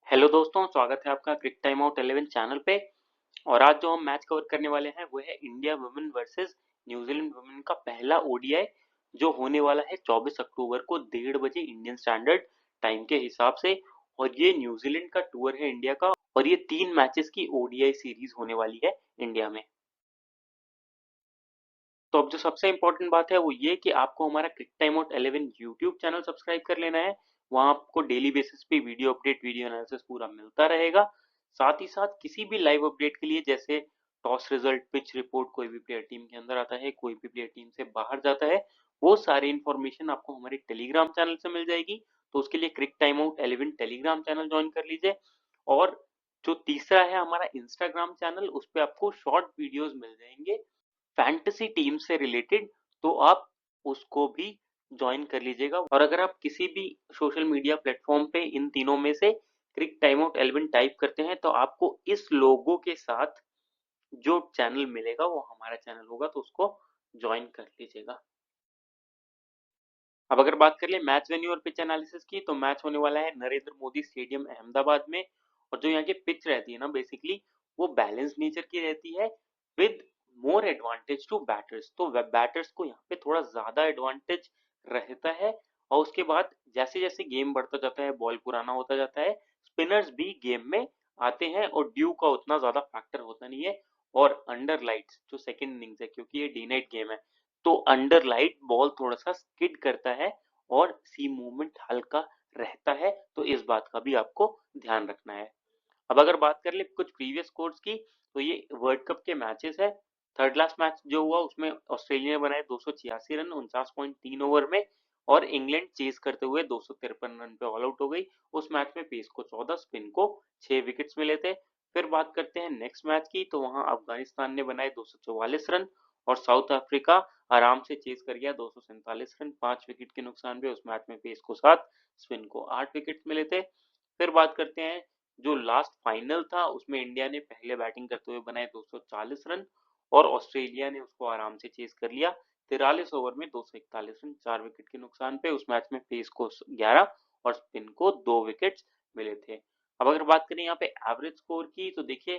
Hello दोस्तों, स्वागत है आपका क्रिक टाइम आउट 11 चैनल पे। और आज जो हम मैच कवर करने वाले हैं वो है India women versus New Zealand women का पहला ओडीआई, जो होने वाला है 24 अक्टूबर को 1:30 बजे इंडियन स्टैंडर्ड टाइम के हिसाब से। और ये न्यूजीलैंड का टूर है इंडिया का, और ये 3 मैचेस की ओडीआई सीरीज होने वाली है इंडिया में। तो अब जो सबसे इम्पोर्टेंट बात है वो ये कि आपको हमारा cric time out 11 YouTube channel subscribe कर लेना है। वहां आपको डेली बेसिस पे वीडियो अपडेट, वीडियो एनालिसिस पूरा मिलता रहेगा। साथ ही साथ किसी भी लाइव अपडेट के लिए, जैसे टॉस रिजल्ट, पिच रिपोर्ट, कोई भी प्लेयर टीम के अंदर आता है, कोई भी प्लेयर टीम से बाहर जाता है, वो सारी इन्फॉर्मेशन आपको हमारे टेलीग्राम चैनल से मिल जाएगी। तो उसके लिए cric time out 11 Telegram channel join कर लीजिए। और जो तीसरा है हमारा इंस्टाग्राम चैनल, उस पर आपको शॉर्ट वीडियोस मिल जाएंगे फैंटेसी टीम से रिलेटेड। तो आप उसको भी ज्वाइन कर लीजिएगा। और अगर आप किसी भी सोशल मीडिया प्लेटफॉर्म पे इन तीनों में से क्रिक टाइम आउट 11 टाइप करते हैं तो आपको इस लोगो के साथ जो चैनल मिलेगा वो हमारा चैनल होगा, तो उसको ज्वाइन कर लीजिएगा। अब अगर बात कर ले मैच वेन्यू और पिच एनालिसिस की, तो मैच होने वाला है नरेंद्र मोदी स्टेडियम अहमदाबाद में। और जो यहाँ की पिच रहती है ना, बेसिकली वो बैलेंस नेचर की रहती है, with more advantage to batters. तो बैटर्स को यहाँ पे थोड़ा ज्यादा एडवांटेज रहता है। और उसके बाद जैसे जैसे गेम बढ़ता जाता है, बॉल पुराना होता जाता है, स्पिनर्स भी गेम में आते हैं और ड्यू का उतना ज्यादा फैक्टर होता नहीं है। और अंडर लाइट्स जो सेकेंड इनिंग्स है, क्योंकि ये डे नाइट गेम है, तो अंडर लाइट बॉल थोड़ा सा स्किड करता है और सी मूवमेंट हल्का रहता है। तो इस बात का भी आपको ध्यान रखना है। अब अगर बात कर ले कुछ प्रीवियस स्कोर्स की, तो ये वर्ल्ड कप के मैचेस है। थर्ड लास्ट मैच जो हुआ उसमें ऑस्ट्रेलिया ने बनाए 286 रन 49.3 ओवर में। और इंग्लैंड चेस करते हुए 253 रन पे ऑल आउट हो गई। उस मैच में पेस को 14, स्पिन को 6 विकेट्स मिले थे। फिर बात करते हैं नेक्स्ट मैच की, तो वहां अफगानिस्तान ने बनाए 244 रन, और साउथ अफ्रीका आराम से चेस कर गया 247 रन 5 विकेट के नुकसान पे। उस मैच में पेस को 7, स्पिन को 8 विकेट मिले थे। फिर बात करते हैं जो लास्ट फाइनल था, उसमें इंडिया ने पहले बैटिंग करते हुए बनाए 240 रन, और ऑस्ट्रेलिया ने उसको आराम से चेस कर लिया 43 ओवर में 241 रन 4 विकेट के नुकसान पे। उस मैच में पेस को 11 और स्पिन को 2 विकेट मिले थे। अब अगर बात करें यहाँ पे एवरेज स्कोर की, तो देखिए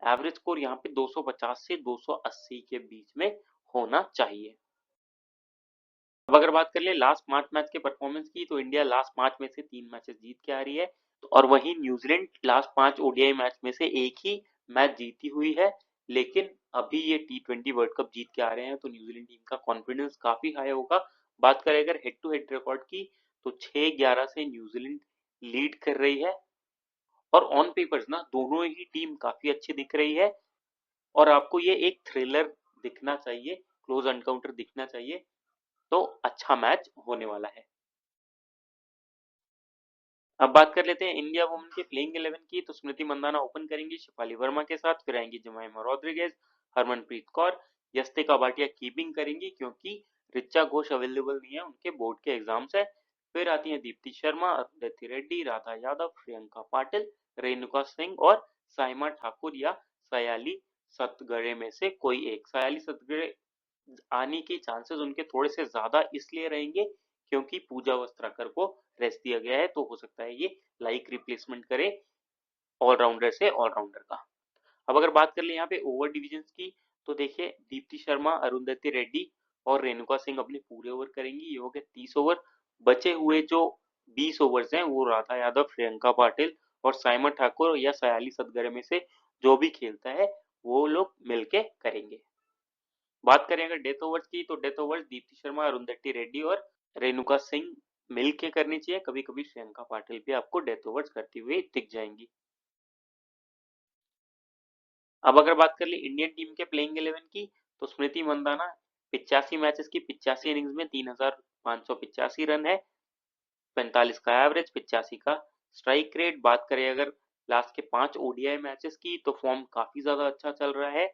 एवरेज स्कोर यहाँ पे 250 से 280 के बीच में होना चाहिए। अब अगर बात कर ले लास्ट 5 मैच के परफॉर्मेंस की, तो इंडिया लास्ट 5 में से 3 मैचेस जीत के आ रही है। और वहीं न्यूजीलैंड लास्ट 5 ओडीआई मैच में से एक ही मैच जीती हुई है। लेकिन अभी ये T20 वर्ल्ड कप जीत के आ रहे हैं, तो न्यूजीलैंड टीम का कॉन्फिडेंस काफी हाई होगा। बात करें अगर हेड टू हेड रिकॉर्ड की, तो 6-11 से न्यूजीलैंड लीड कर रही है। और ऑन पेपर्स ना दोनों ही टीम काफी अच्छी दिख रही है। और आपको ये एक थ्रिलर दिखना चाहिए, क्लोज एनकाउंटर दिखना चाहिए। तो अच्छा मैच होने वाला है। अब बात कर लेते हैं इंडिया वुमेन के प्लेइंग 11 की, तो स्मृति मंदाना ओपन करेंगी शिफाली वर्मा के साथ, फिर आएंगी जमाइमा रॉड्रिगेज, हरमनप्रीत कौर, यस्तिका भाटिया कीपिंग करेंगी क्योंकि रिचा घोष अवेलेबल नहीं है, उनके बोर्ड के एग्जाम्स है। फिर आती हैं दीप्ति शर्मा, अरुंधति रेड्डी, राधा यादव, प्रियंका पाटिल, रेणुका सिंह और साइमा ठाकुर या सयाली सतगड़े में से कोई एक। सयाली सतगड़े आने के चांसेस उनके थोड़े से ज्यादा इसलिए रहेंगे क्योंकि पूजा वस्त्राकर को रेस्ट दिया गया है, तो हो सकता है ये लाइक रिप्लेसमेंट करे ऑलराउंडर से ऑलराउंडर का। अब अगर बात कर ले यहाँ पे ओवर डिविजन की, तो देखिए दीप्ति शर्मा, अरुंधति रेड्डी और रेणुका सिंह अपने पूरे ओवर करेंगी, ये हो गए 30 ओवर। बचे हुए जो 20 ओवर्स हैं वो राधा यादव, प्रियंका पाटिल और साइमन ठाकुर या सयाली सदगरे में से जो भी खेलता है वो लोग मिलके करेंगे। बात करें अगर डेथ ओवर्स की, तो डेथ ओवर्स दीप्ति शर्मा, अरुंधति रेड्डी और रेणुका सिंह मिल के करनी चाहिए। कभी कभी प्रियंका पाटिल भी आपको डेथ ओवर्स करती हुई दिख जाएंगी। अब अगर बात कर ली इंडियन टीम के प्लेइंग 11 की, तो स्मृति मंदाना 85 मैचेस की 85 इनिंग्स में 3585 रन है, 45 का एवरेज, 85 का स्ट्राइक रेट। बात करें अगर लास्ट के 5 ओडीआई मैचेस की, तो फॉर्म काफी ज्यादा अच्छा चल रहा है।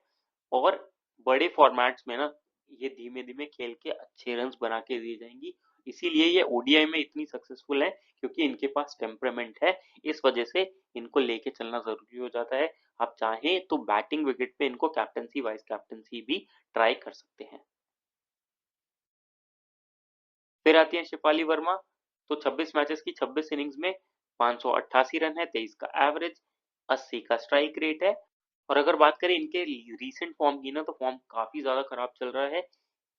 और बड़े फॉर्मेट्स में ना ये धीमे धीमे खेल के अच्छे रन्स बना के दिए जाएंगी। इसीलिए ये ओडीआई में इतनी सक्सेसफुल है, क्योंकि इनके पास टेम्परामेंट है। इस वजह से इनको लेके चलना जरूरी हो जाता है। आप चाहें तो बैटिंग विकेट पे इनको कैप्टनसी, वाइस कैप्टनसी भी ट्राई कर सकते हैं। फिर आती है शिफाली वर्मा, तो 26 मैचेस की 26 इनिंग्स में 588 रन है, 23 का एवरेज, 80 का स्ट्राइक रेट है। और अगर बात करें इनके रीसेंट फॉर्म की ना, तो फॉर्म काफी ज्यादा खराब चल रहा है।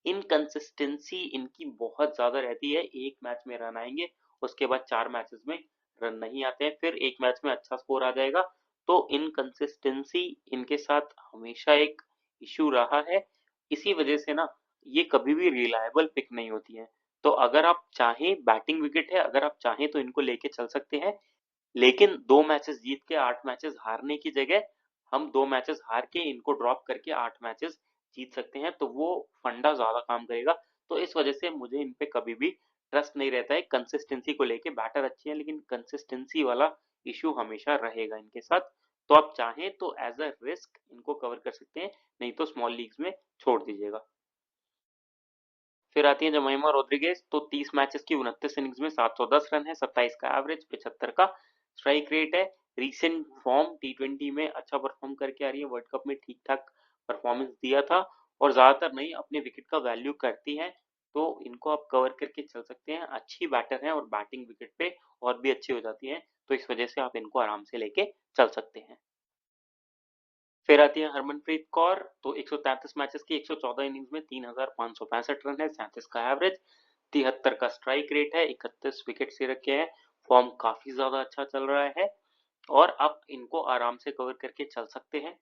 इनकंसिस्टेंसी इनकी बहुत ज्यादा रहती है। एक मैच में रन आएंगे, उसके बाद 4 मैचेस में रन नहीं आते हैं, फिर एक मैच में अच्छा स्कोर आ जाएगा। तो इनकंसिस्टेंसी इनके साथ हमेशा एक इशू रहा है। इसी वजह से ना ये कभी भी रिलायबल पिक नहीं होती है। तो अगर आप चाहें, बैटिंग विकेट है, अगर आप चाहें तो इनको लेके चल सकते हैं। लेकिन 2 मैचेस जीत के 8 मैचेस हारने की जगह हम 2 मैचेस हार के इनको ड्रॉप करके 8 मैचेस जीत सकते हैं, तो वो फंडा ज्यादा काम करेगा। तो इस वजह से मुझे इन पे कभी भी ट्रस्ट नहीं रहता है। कंसिस्टेंसी को लेके बैटर अच्छे हैं, लेकिन कंसिस्टेंसी वाला इशू हमेशा रहेगा इनके साथ। तो आप चाहें तो एज अ रिस्क इनको कवर कर सकते हैं, नहीं तो स्मॉल लीग्स में छोड़ दीजिएगा। फिर आती है जमैमा रोड्रिगेज, तो 30 मैचेस की 29 इनिंग्स में 710 रन है, 27 का एवरेज, 75 का स्ट्राइक रेट है। रीसेंट फॉर्म टी20 में अच्छा परफॉर्म करके आ रही है, वर्ल्ड कप में ठीक ठाक परफॉर्मेंस दिया था और ज्यादातर नहीं अपने विकेट का वैल्यू करती है। तो इनको आप कवर करके चल सकते हैं। अच्छी बैटर है और बैटिंग विकेट पे और भी अच्छी हो जाती है, तो इस वजह से आप इनको आराम से लेके चल सकते हैं। फिर आती है हरमनप्रीत कौर, तो 133 मैचेस की 114 इनिंग्स में 3,565 रन है, 37 का एवरेज, 73 का स्ट्राइक रेट है, 31 विकेट से रखे हैं। फॉर्म काफी ज्यादा अच्छा चल रहा है और आप इनको आराम से कवर करके चल सकते हैं।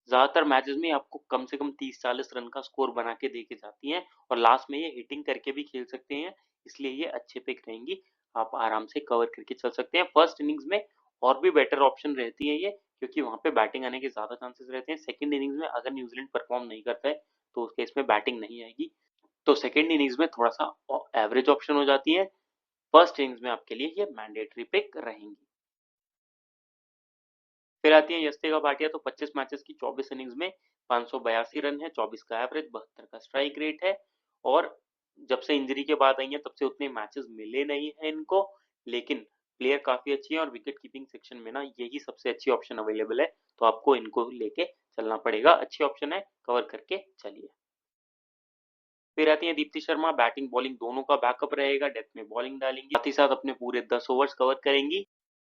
ज्यादातर मैचेस में आपको कम से कम 30-40 रन का स्कोर बना के देके जाती हैं और लास्ट में ये हिटिंग करके भी खेल सकते हैं, इसलिए ये अच्छे पिक रहेंगी। आप आराम से कवर करके चल सकते हैं। फर्स्ट इनिंग्स में और भी बेटर ऑप्शन रहती है ये, क्योंकि वहां पे बैटिंग आने के ज्यादा चांसेस रहते हैं। सेकंड इनिंग्स में अगर न्यूजीलैंड परफॉर्म नहीं करता है तो उस केस में बैटिंग नहीं आएगी, तो सेकंड इनिंग्स में थोड़ा सा एवरेज ऑप्शन हो जाती है। फर्स्ट इनिंग्स में आपके लिए ये मैंडेटरी पिक रहेंगी। फिर आती है यस्तेगा भाटिया, तो 25 मैचेस की 24 इनिंग्स में 582 रन है, 24 का एवरेज, 72 का स्ट्राइक रेट है। और जब से इंजरी के बाद आई है तब से उतने मैचेस मिले नहीं है इनको, लेकिन प्लेयर काफी अच्छी है और विकेट कीपिंग सेक्शन में ना यही सबसे अच्छी ऑप्शन अवेलेबल है, तो आपको इनको लेके चलना पड़ेगा। अच्छी ऑप्शन है, कवर करके चलिए। फिर आती है दीप्ति शर्मा, बैटिंग बॉलिंग दोनों का बैकअप रहेगा, डेथ में बॉलिंग डालेंगी, साथ ही साथ अपने पूरे 10 ओवर्स कवर करेंगी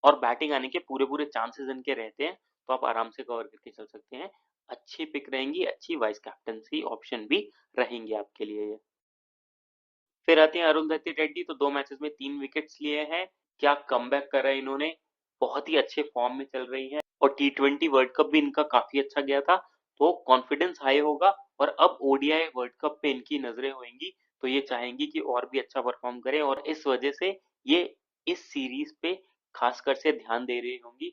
और बैटिंग आने के पूरे पूरे चांसेस इनके रहते हैं, तो आप आराम से कवर करके चल सकते हैं। अच्छी पिक रहेंगी, अच्छी वाइस कैप्टनसी ऑप्शन भी रहेंगे आपके लिए ये। फिर आती है अरुंधति रेड्डी, तो 2 मैचेस में 3 विकेट्स लिए हैं। क्या कमबैक करा है इन्होंने, बहुत ही अच्छे फॉर्म में चल रही है और टी20 वर्ल्ड कप भी इनका काफी अच्छा गया था, तो कॉन्फिडेंस हाई होगा। और अब ओडीआई वर्ल्ड कप पे इनकी नजरें होंगी, तो ये चाहेंगी कि और भी अच्छा परफॉर्म करें और इस वजह से ये इस सीरीज पे खासकर से ध्यान दे रही होंगी।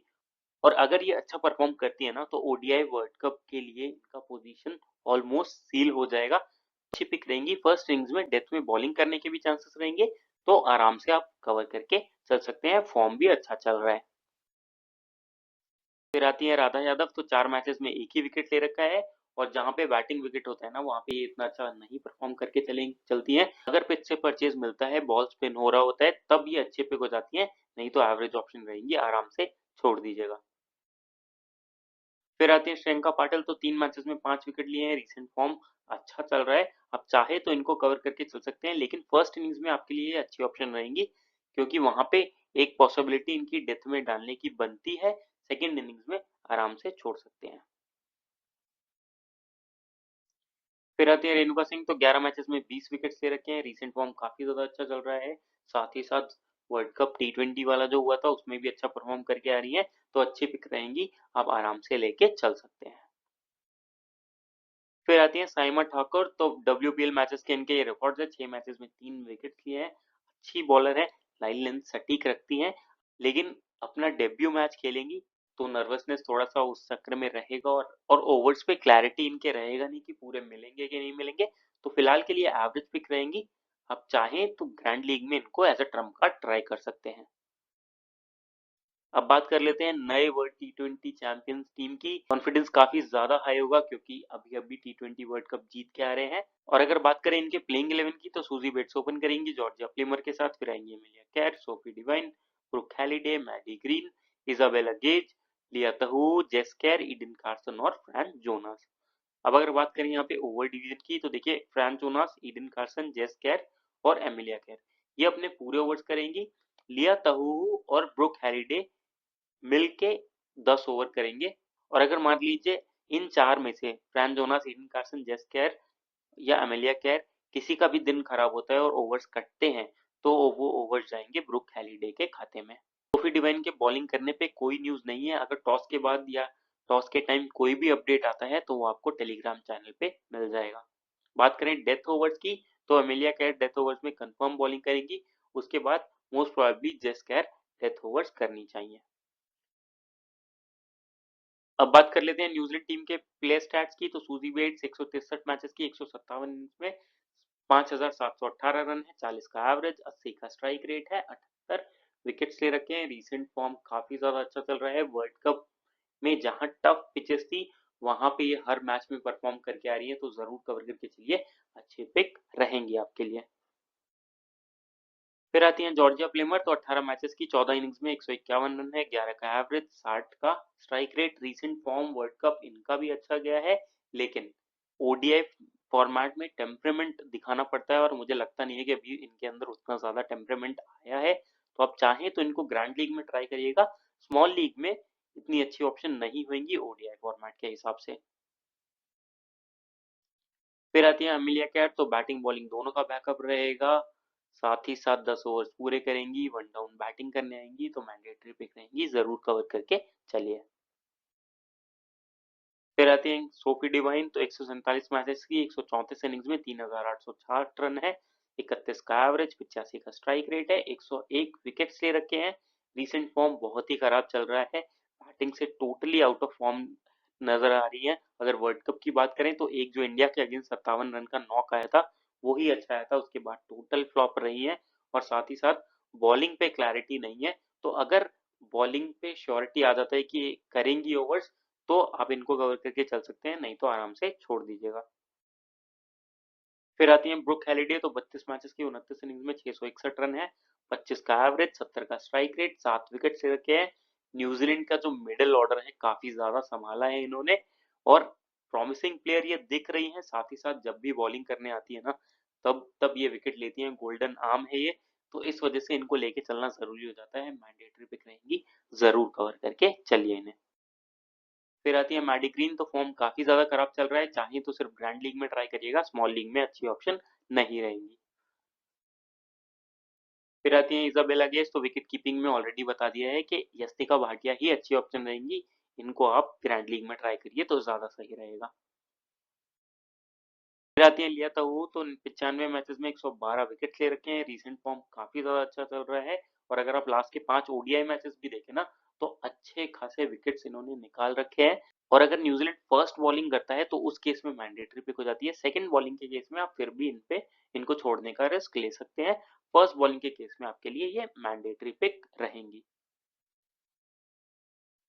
और अगर ये अच्छा परफॉर्म करती है ना, तो ओडीआई वर्ल्ड कप के लिए इनका पोजीशन ऑलमोस्ट सील हो जाएगा। अच्छी पिक रहेंगी। फर्स्ट इनिंग्स में डेथ में बॉलिंग करने के भी चांसेस रहेंगे, तो आराम से आप कवर करके चल सकते हैं। फॉर्म भी अच्छा चल रहा है। फिर आती है राधा यादव, तो 4 मैचेस में एक ही विकेट ले रखा है और जहां पे बैटिंग विकेट होता है ना, वहां पे ये इतना अच्छा नहीं परफॉर्म करके चलती है। अगर पिच से परचेज मिलता है, बॉल स्पिन हो रहा होता है, तब ये अच्छे पिक हो जाती है, नहीं तो एवरेज ऑप्शन रहेंगी, आराम से छोड़ दीजिएगा। फिर आते हैं श्रेयंका पाटिल, तो 3 मैचेस में 5 विकेट लिए हैं, रिसेंट फॉर्म अच्छा चल रहा है। आप चाहे तो इनको कवर करके चल सकते हैं, लेकिन फर्स्ट इनिंग्स में आपके लिए अच्छी ऑप्शन रहेंगी, क्योंकि वहां पे एक पॉसिबिलिटी इनकी डेथ में डालने की बनती है। सेकंड इनिंग्स में आराम से छोड़ सकते हैं। फिर आती है रेणुका सिंह, तो 11 मैचेस में 20 विकेट ले रखे हैं, रिसेंट फॉर्म काफी ज्यादा अच्छा चल रहा है। साथ ही साथ वर्ल्ड कप टी20 वाला जो हुआ था उसमें भी अच्छा परफॉर्म करके आ रही है, तो अच्छी पिक रहेंगी, आप आराम से लेके चल सकते हैं। फिर आती है साइमा ठाकुर, तो डब्ल्यूपीएल मैचेस के इनके ये रिकॉर्ड है, 6 मैचेस में 3 विकेट लिए हैं। अच्छी बॉलर है, लाइन लेंथ सटीक रखती हैं, लेकिन अपना डेब्यू मैच खेलेंगी तो नर्वसनेस थोड़ा सा उस चक्र में रहेगा और ओवर्स पे क्लैरिटी इनके रहेगा नहीं कि पूरे मिलेंगे कि नहीं मिलेंगे। तो फिलहाल के लिए एवरेज पिक रहेंगी। आप चाहें तो ग्रैंड लीग में इनको as a trump card try कर सकते हैं। अब बात कर लेते हैं नए वर्ल्ड टी20 चैंपियंस टीम की। कॉन्फिडेंस काफी ज्यादा हाई होगा, क्योंकि अभी अभी टी20 वर्ल्ड कप जीत के आ रहे हैं। और अगर बात करें इनके प्लेइंग 11 की, तो सूजी बेट्स ओपन करेंगी जॉर्जिया प्लेमर के साथ, फिर आएंगी Amelia Kerr, Sophie Devine, Brooke Halliday, Maddy Green, Isabella Gaze, Lea Tahuhu, Jess Kerr, Eden Carson और फ्रैंक जोनास। अब अगर बात करें यहाँ पे ओवर डिवीजन की, तो देखिए फ्रैंक जोनास, ईडन कार्सन, जेस कैर और एमिलिया कैर ये अपने पूरे ओवर्स करेंगी। लिया तहू और ब्रुक हैरिडे मिलके 10 ओवर करेंगे। और अगर मान लीजिए इन 4 में से फ्रैन जोनास, ईडन कार्सन, जेस केयर या अमेलिया केयर किसी का भी दिन खराब होता है और ओवर्स कटते हैं, तो वो ओवर्स जाएंगे ब्रुक हैलिडे के खाते में। सोफी डिवाइन के बॉलिंग करने पे कोई न्यूज नहीं है। अगर टॉस के बाद या टॉस के टाइम कोई भी अपडेट आता है तो वो आपको टेलीग्राम चैनल पे मिल जाएगा। बात करें डेथ ओवर्स की, तो अमेलिया केयर डेथ ओवर्स में कंफर्म बॉलिंग करेगी। उसके बाद मोस्ट प्रोबेबली जेस केयर डेथ ओवर्स करनी चाहिए। अब बात कर लेते हैं न्यूजीलैंड टीम के प्लेयर स्टैट्स की। तो सूजी बेट्स 163 मैचेस की 157 इनिंग्स में 5718 रन है, 40 का एवरेज, 80 का स्ट्राइक रेट है, 78 विकेट्स ले रखे हैं। रीसेंट फॉर्म काफी ज्यादा अच्छा चल रहा है। वर्ल्ड कप में जहां टफ पिचेस थी वहां पे ये हर मैच में परफॉर्म करके आ रही है, तो जरूर कवर करके चलिए, अच्छे पिक रहेंगे आपके लिए। फिर आती हैं जॉर्जिया प्लेमर। तो 18 मैचेस की 14 इनिंग्स में 151 रन है, 11 का एवरेज, 60 का strike rate. Recent form world cup इनका भी अच्छा गया है, लेकिन ओडीआई फॉर्मेट में टेम्परेमेंट दिखाना पड़ता है और मुझे लगता नहीं है कि अभी इनके अंदर उतना ज्यादा टेम्परेमेंट आया है। तो आप चाहें तो इनको ग्रैंड लीग में ट्राई करिएगा, स्मॉल लीग में इतनी अच्छी ऑप्शन नहीं होंगी ओडीआई फॉर्मेट के हिसाब से। फिर आती है अमिलिया कैट। तो बैटिंग बॉलिंग दोनों का बैकअप रहेगा, साथ ही साथ 10 ओवर्स पूरे करेंगी, वन डाउन बैटिंग करने आएंगी, तो मैंडेटरी पिक रहेंगी, जरूर कवर करके चलिए। फिर आती है सोफी डिवाइन। तो 147 मैचेस की 134 इनिंग्स में 3860 रन है, 31 का एवरेज, 85 का स्ट्राइक रेट है, 101 विकेट्स ले रखे हैं। रीसेंट फॉर्म बहुत ही खराब चल रहा है, बैटिंग से टोटली आउट ऑफ फॉर्म नजर आ रही है। अगर वर्ल्ड कप की बात करें तो एक जो इंडिया के अगेंस्ट 57 रन का नॉक आया था वो ही अच्छा आया था, उसके बाद टोटल फ्लॉप रही है। और साथ ही साथ बॉलिंग पे क्लैरिटी नहीं है। तो अगर बॉलिंग पे श्योरिटी आ जाता है कि करेंगी ओवर्स, तो आप इनको कवर करके चल सकते हैं, नहीं तो आराम से छोड़ दीजिएगा। फिर आती है ब्रुक हैलिडे। तो 32 मैचेस की 29 इनिंग्स में 661 रन है, 25 का एवरेज, 70 का स्ट्राइक रेट, 7 विकेट ले रखे हैं। न्यूजीलैंड का जो मिडिल ऑर्डर है काफी ज्यादा संभाला है इन्होंने, और प्रॉमिसिंग प्लेयर ये दिख रही है। साथ ही साथ जब भी बॉलिंग करने आती है ना, तब तब ये विकेट लेती है, गोल्डन आर्म है ये। तो इस वजह से इनको लेके चलना जरूरी हो जाता है, मैंडेटरी पिक रहेंगी, जरूर कवर करके चलिए इन्हें। फिर आती है मैडी ग्रीन। तो फॉर्म काफी ज्यादा खराब चल रहा है, चाहे तो सिर्फ ग्रैंड लीग में ट्राई करिएगा, स्मॉल लीग में अच्छी ऑप्शन नहीं रहेंगी। फिर आती है इजाबेला गेस। तो विकेट कीपिंग में ऑलरेडी बता दिया है कि यस्तिका भाटिया ही अच्छी ऑप्शन रहेंगी, इनको आप ग्रैंड लीग में ट्राई करिए तो ज्यादा सही रहेगा। फिर आती है लिया तहू। तो 95 मैचेस में 112 विकेट ले रखे हैं, रीसेंट फॉर्म काफी ज्यादा अच्छा चल रहा है। और अगर आप लास्ट के 5 ओडीआई मैचेस भी देखें ना, तो अच्छे खासे विकेट्स इन्होंने निकाल रखे हैं। और अगर न्यूजीलैंड फर्स्ट बॉलिंग करता है तो उस केस में मैंडेटरी पिक हो जाती है, सेकंड बॉलिंग के केस में आप फिर भी इनको छोड़ने का रिस्क ले सकते हैं। फर्स्ट बॉलिंग के केस में आपके लिए ये मैंडेटरी पिक रहेंगी।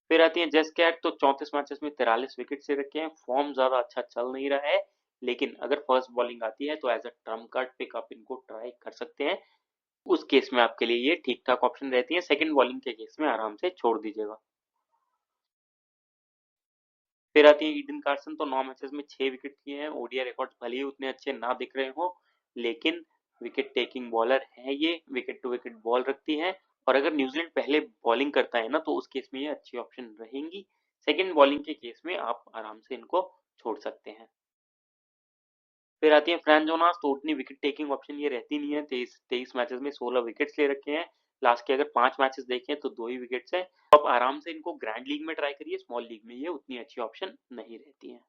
फिर आती है जेस कैट। तो 34 मैचेस में 43 विकेट से रखे हैं, फॉर्म ज्यादा अच्छा चल नहीं रहा है, लेकिन अगर फर्स्ट बॉलिंग आती है तो as a trump card pick आप इनको ट्राई कर सकते हैं। उस केस में आपके लिए ये ठीक ठाक ऑप्शन रहती है, सेकंड बॉलिंग के केस में आराम से छोड़ दीजिएगा। फिर आती है ईडन कार्सन। तो 9 मैचेस में 6 विकेट लिए हैं, ओडीआई रिकॉर्ड भले ही उतने अच्छे ना दिख रहे हो, लेकिन विकेट टेकिंग बॉलर है ये, विकेट टू विकेट बॉल रखती है। और अगर न्यूजीलैंड पहले बॉलिंग करता है ना, तो उस केस में ये अच्छी ऑप्शन रहेंगी, सेकंड बॉलिंग के केस में आप आराम से इनको छोड़ सकते हैं। फिर आती है फ्रैन जोनास। तो उतनी विकेट टेकिंग ऑप्शन ये रहती नहीं है, 23 मैचेस में 16 विकेट्स ले रखे हैं, लास्ट के अगर 5 मैचेस देखें तो 2 ही विकेट्स है। तो आप आराम से इनको ग्रैंड लीग में ट्राई करिए, स्मॉल लीग में ये उतनी अच्छी ऑप्शन नहीं रहती है।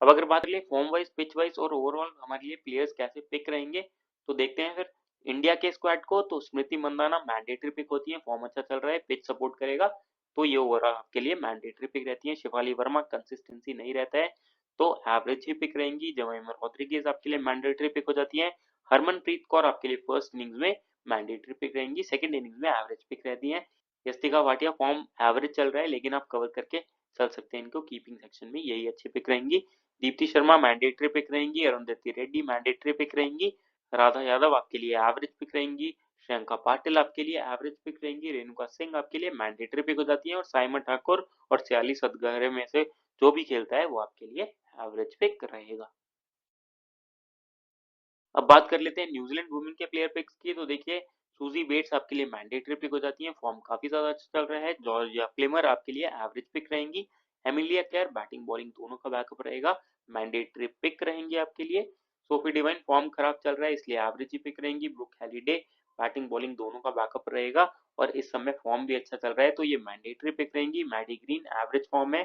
अब अगर बात करें फॉर्म वाइज, पिच वाइज और ओवरऑल हमारे लिए प्लेयर्स कैसे पिक रहेंगे, तो देखते हैं फिर इंडिया के स्क्वाड को। तो स्मृति मंदाना मैंडेटरी पिक होती है, फॉर्म अच्छा चल रहा है, पिच सपोर्ट करेगा, तो ये ओवरऑल आपके लिए मैंडेटरी पिक रहती है। शिवाली वर्मा कंसिस्टेंसी नहीं रहता है, तो एवरेज ही पिक रहेंगी। जवाहिर रॉड्रिगेज आपके लिए मैंडेटरी पिक हो जाती है। हरमनप्रीत कौर आपके लिए फर्स्ट इनिंग्स में मैंडेटरी पिक रहेंगी, सेकंड इनिंग्स में एवरेज पिक रहती है। यस्तिका भाटिया फॉर्म एवरेज चल रहा है, लेकिन आप कवर करके चल सकते हैं इनको, कीपिंग सेक्शन में यही अच्छी पिक रहेंगी। दीप्ति शर्मा मैंडेटरी पिक रहेंगी, अरुंधति रेड्डी मैंडेटरी पिक रहेंगी, राधा यादव आपके लिए एवरेज पिक रहेंगी, श्रियंका पाटिल आपके लिए एवरेज पिक रहेंगी, रेणुका सिंह आपके लिए मैंडेटरी पिक हो जाती है, और साइमन ठाकुर और सियाली सदगहरे में से जो भी खेलता है वो आपके लिए एवरेज पिक रहेगा। अब बात कर लेते हैं न्यूजीलैंड वुमेन के प्लेयर पिक्स की। तो देखिए सूजी बेट्स आपके लिए मैंडेटरी पिक हो जाती हैं, फॉर्म काफ़ी ज़्यादा अच्छा चल रहा है। जॉर्जिया प्लेमर आपके लिए एवरेज पिक रहेंगी। एमिलिया क्लेयर बैटिंग बॉलिंग दोनों का बैकअप रहेगा, मैंडेटरी पिक रहेंगी आपके लिए। सोफी डिवाइन फॉर्म खराब चल रहा है इसलिए एवरेज ही पिक रहेंगी। ब्रुक हैलिडे बैटिंग बॉलिंग दोनों का बैकअप रहेगा और इस समय फॉर्म भी अच्छा चल रहा है तो ये मैंडेटरी पिक रहेंगी। मैडी ग्रीन एवरेज फॉर्म है,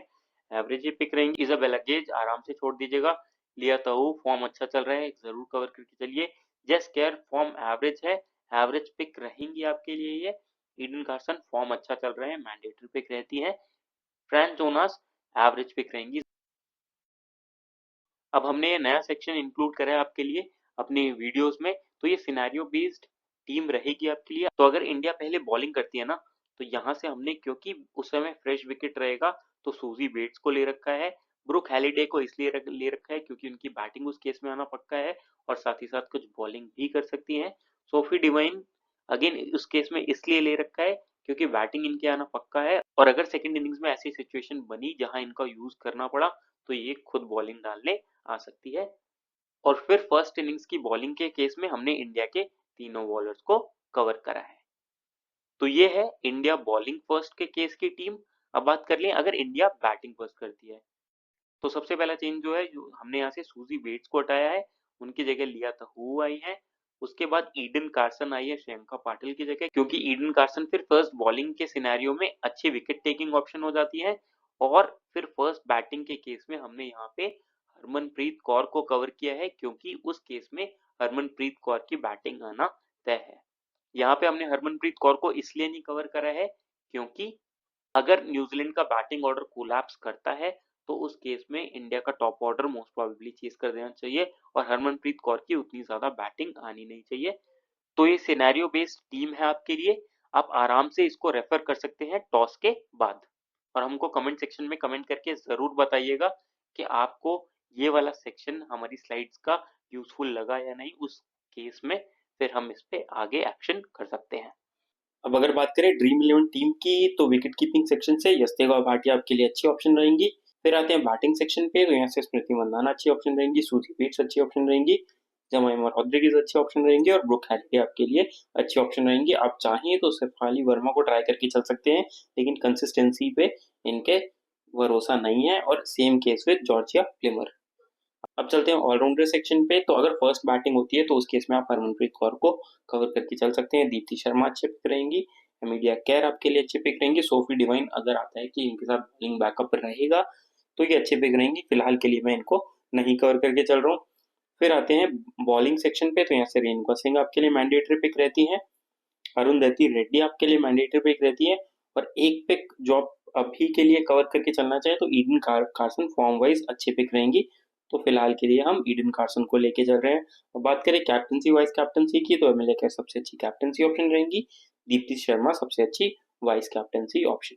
एवरेज ही पिक रहेंगी। इजाबेला गेज आराम से छोड़ दीजिएगा। लिया ताऊ फॉर्म अच्छा चल रहा है, जरूर कवर करके चलिए। जेस केयर फॉर्म एवरेज है, एवरेज पिक रहेंगी आपके लिए ये। ईडन कार्सन फॉर्म अच्छा चल रहा है, मैंडेटरी पिक रहती है। फ्रैंक जोनास एवरेज पिक रहेंगी। अब हमने ये नया सेक्शन इंक्लूड करा है आपके लिए अपनी वीडियोस में, तो ये सिनेरियो बेस्ड टीम रहेगी आपके लिए। तो अगर इंडिया पहले बॉलिंग करती है ना, तो यहाँ से हमने, क्योंकि उस समय फ्रेश विकेट रहेगा, तो सूजी बेट्स को ले रखा है। ब्रुक हैलिडे को इसलिए ले रखा है क्योंकि उनकी बैटिंग उस केस में आना पक्का है और साथ ही साथ कुछ बॉलिंग भी कर सकती हैं। सोफी डिवाइन अगेन उस केस में इसलिए ले रखा है क्योंकि बैटिंग इनके आना पक्का है और अगर सेकंड इनिंग्स में ऐसी सिचुएशन बनी जहां इनका यूज करना पड़ा तो ये खुद बॉलिंग डालने आ सकती है। और फिर फर्स्ट इनिंग्स की बॉलिंग के केस में हमने इंडिया के तीनों बॉलर्स को कवर करा है। तो ये है इंडिया बॉलिंग फर्स्ट के केस की टीम। अब बात कर लें अगर इंडिया बैटिंग फर्स्ट करती है, तो सबसे पहला चेंज जो है, जो हमने यहाँ से सूजी बेट्स को हटाया है, उनकी जगह लिया तहू आई है। उसके बाद ईडन कार्सन आई है श्रियंका पाटिल की जगह, क्योंकि ईडन कार्सन फिर फर्स्ट बॉलिंग के सिनेरियो में अच्छी विकेट टेकिंग ऑप्शन हो जाती है। और फिर फर्स्ट बैटिंग के केस में हमने यहाँ पे हरमनप्रीत कौर को कवर किया है, क्योंकि उस केस में हरमनप्रीत कौर की बैटिंग आना तय है। यहाँ पे हमने हरमनप्रीत कौर को इसलिए नहीं कवर करा है क्योंकि अगर न्यूजीलैंड का बैटिंग ऑर्डर कोलैप्स करता है तो उस केस में इंडिया का top order most probably chase कर देना चाहिए और हरमनप्रीत कौर की उतनी ज्यादा बैटिंग आनी नहीं चाहिए। तो ये सिनेरियो बेस्ड टीम है आपके लिए, आप आराम से इसको रेफर कर सकते हैं टॉस के बाद। और हमको कमेंट सेक्शन में कमेंट करके जरूर बताइएगा कि आपको ये वाला सेक्शन हमारी स्लाइड्स का यूजफुल लगा या नहीं। उस केस में फिर हम इस पे आगे एक्शन कर सकते हैं। अब अगर बात करें ड्रीम 11 टीम की, तो विकेट कीपिंग सेक्शन से यस्तेगा भाटिया आपके लिए अच्छी ऑप्शन रहेंगी। फिर आते हैं बैटिंग सेक्शन पे, तो यहाँ से स्मृति मंदाना अच्छी ऑप्शन रहेंगी, सूजी बेट्स अच्छी ऑप्शन रहेंगी, जमाइमा रॉड्रिगेज अच्छी ऑप्शन रहेंगी और ब्रुक हैलिडे आपके लिए अच्छी ऑप्शन रहेंगी। आप चाहें तो शेफाली वर्मा को ट्राई करके चल सकते हैं, लेकिन कंसिस्टेंसी पे इनके भरोसा नहीं है। और सेम केस विद जॉर्जिया प्लेमर। अब चलते हैं ऑलराउंडर सेक्शन पे, तो अगर फर्स्ट बैटिंग होती है तो उस केस में आप हरमनप्रीत कौर को कवर करके चल सकते हैं। दीप्ति शर्मा अच्छी पिक रहेंगी, मीडिया केयर आपके लिए अच्छी पिक रहेंगी। सोफी डिवाइन अगर आता है कि इनके साथ बॉलिंग बैकअप रहेगा तो ये अच्छी पिक रहेंगी। फिलहाल के लिए मैं इनको नहीं कवर करके चल रहा हूँ। फिर आते हैं बॉलिंग सेक्शन पे, तो यहाँ से रेणुका सिंह आपके लिए मैंडेटरी पिक रहती है, अरुंधति रेड्डी आपके लिए मैंडेटरी पिक रहती है। और एक पिक जो आप अभी के लिए कवर करके चलना चाहे तो ईडन कार्सन फॉर्म वाइज अच्छी पिक रहेंगी। तो फिलहाल के लिए हम ईडन कार्सन को लेके चल रहे हैं। अब बात करें कैप्टनसी वाइस कैप्टनसी की, तो एमएलए केयर सबसे अच्छी कैप्टनसी ऑप्शन रहेंगी, दीप्ति शर्मा सबसे अच्छी वाइस कैप्टनसी ऑप्शन।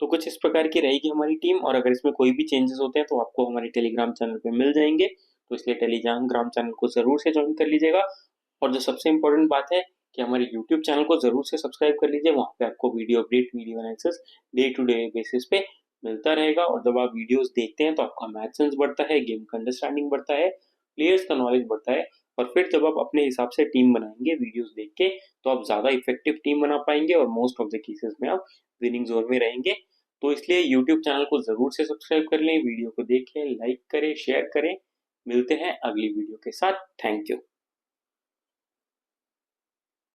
तो कुछ इस प्रकार की रहेगी हमारी टीम। और अगर इसमें कोई भी चेंजेस होते हैं तो आपको हमारे टेलीग्राम चैनल पे मिल जाएंगे, तो इसलिए टेलीग्राम चैनल को जरूर से ज्वाइन कर लीजिएगा। और जो सबसे इम्पोर्टेंट बात है कि हमारे यूट्यूब चैनल को जरूर से सब्सक्राइब कर लीजिए, वहाँ पे आपको video update, video analysis day to day basis पे मिलता रहेगा। और जब आप वीडियोस देखते हैं तो आपका मैथ सेंस बढ़ता है, गेम का अंडरस्टैंडिंग बढ़ता है, प्लेयर्स का नॉलेज बढ़ता है। और फिर जब आप अपने हिसाब से टीम बनाएंगे वीडियोस देख के, तो आप ज्यादा इफेक्टिव टीम बना पाएंगे और मोस्ट ऑफ द केसेस में आप विनिंग जोन में रहेंगे। तो इसलिए यूट्यूब चैनल को जरूर से सब्सक्राइब कर लें, वीडियो को देखें, लाइक करें, शेयर करें। मिलते हैं अगली वीडियो के साथ। Thank you.